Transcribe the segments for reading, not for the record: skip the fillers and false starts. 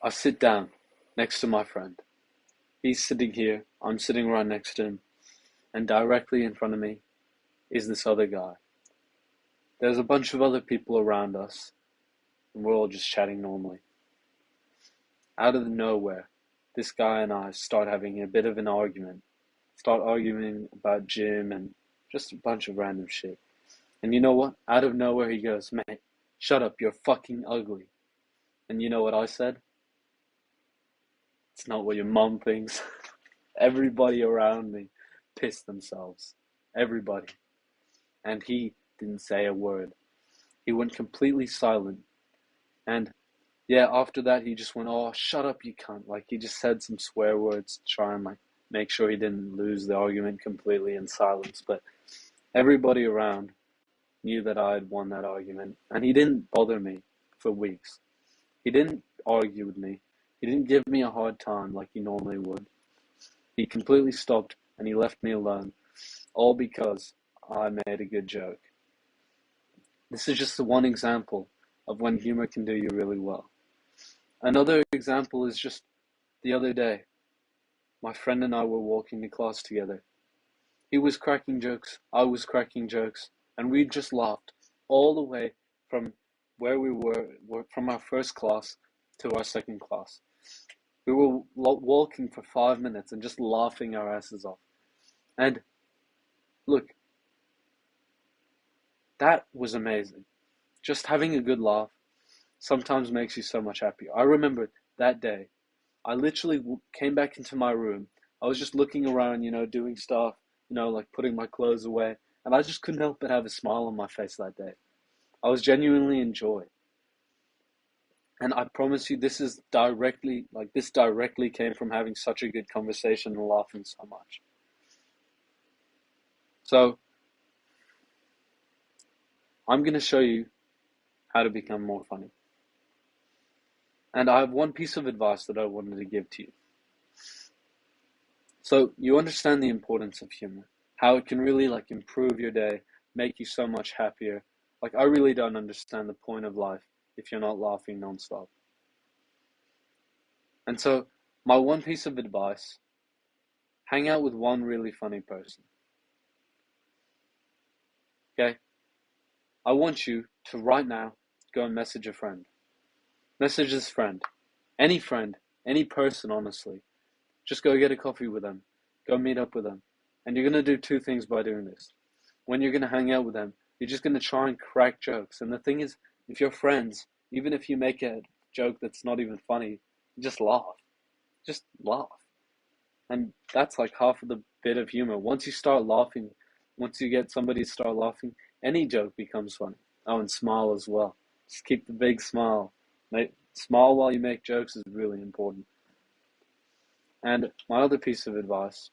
I sit down next to my friend. He's sitting here, I'm sitting right next to him, and directly in front of me is this other guy. There's a bunch of other people around us, and we're all just chatting normally. Out of nowhere, this guy and I start having a bit of an argument. Start arguing about gym and just a bunch of random shit. And you know what? Out of nowhere he goes, "Mate, shut up, you're fucking ugly." And you know what I said? It's not what your mom thinks. Everybody around me pissed themselves. Everybody. And he didn't say a word. He went completely silent. And yeah, after that he just went, "Oh, shut up, you cunt." Like he just said some swear words to try and like make sure he didn't lose the argument completely in silence. But everybody around knew that I had won that argument. And he didn't bother me for weeks. He didn't argue with me. He didn't give me a hard time like he normally would. He completely stopped and he left me alone, all because I made a good joke. This is just the one example of when humor can do you really well. Another example is just the other day. My friend and I were walking to class together. He was cracking jokes, I was cracking jokes, and we just laughed all the way from where we were from our first class to our second class. We were walking for 5 minutes and just laughing our asses off. And look, that was amazing. Just having a good laugh sometimes makes you so much happier. I remember that day, I literally came back into my room. I was just looking around, doing stuff, like putting my clothes away, and I just couldn't help but have a smile on my face that day. I was genuinely in joy. And I promise you, this directly came from having such a good conversation and laughing so much. So, I'm going to show you how to become more funny. And I have one piece of advice that I wanted to give to you. So, you understand the importance of humor, how it can really improve your day, make you so much happier. I really don't understand the point of life if you're not laughing nonstop. And so, my one piece of advice, hang out with one really funny person. Okay? I want you to right now go and message a friend. Message this friend, any person, honestly. Just go get a coffee with them. Go meet up with them. And you're going to do two things by doing this. When you're going to hang out with them, you're just going to try and crack jokes. And the thing is, if you're friends, even if you make a joke that's not even funny, just laugh. Just laugh. And that's like half of the bit of humor. Once you start laughing, once you get somebody to start laughing, any joke becomes funny. Oh, and smile as well. Just keep the big smile. Smile while you make jokes is really important. And my other piece of advice,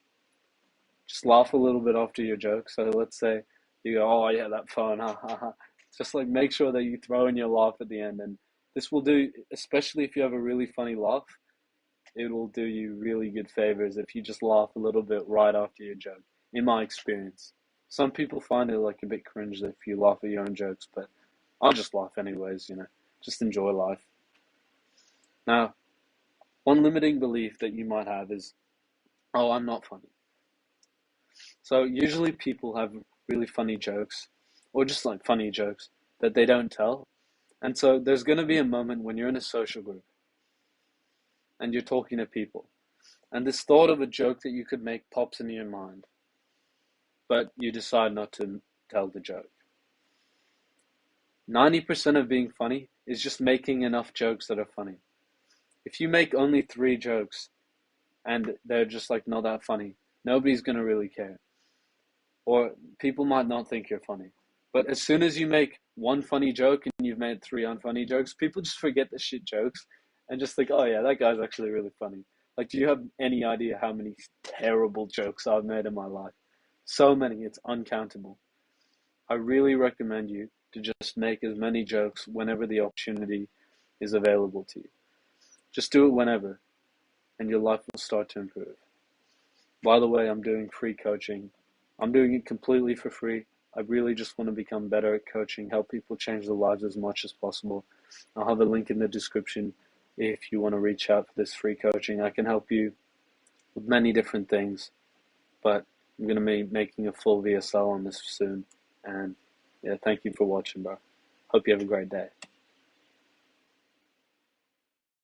just laugh a little bit after your joke. So let's say you go, "Oh yeah, that fun, ha ha ha." Just make sure that you throw in your laugh at the end. And this will do, especially if you have a really funny laugh, it will do you really good favors if you just laugh a little bit right after your joke, in my experience. Some people find it a bit cringe if you laugh at your own jokes, but I'll just laugh anyways, just enjoy life. Now, one limiting belief that you might have is, "Oh, I'm not funny." So usually people have really funny jokes, or just funny jokes that they don't tell. And so there's going to be a moment when you're in a social group and you're talking to people, and this thought of a joke that you could make pops into your mind, but you decide not to tell the joke. 90% of being funny is just making enough jokes that are funny. If you make only 3 jokes and they're just not that funny, nobody's going to really care. Or people might not think you're funny. But as soon as you make one funny joke and you've made 3 unfunny jokes, people just forget the shit jokes and just think, "Oh yeah, that guy's actually really funny." Do you have any idea how many terrible jokes I've made in my life? So many, it's uncountable. I really recommend you to just make as many jokes whenever the opportunity is available to you. Just do it whenever, and your life will start to improve. By the way, I'm doing free coaching. I'm doing it completely for free. I really just want to become better at coaching, help people change their lives as much as possible. I'll have a link in the description. if you want to reach out for this free coaching. I can help you with many different things, but I'm going to be making a full VSL on this soon. And yeah, thank you for watching, bro. Hope you have a great day.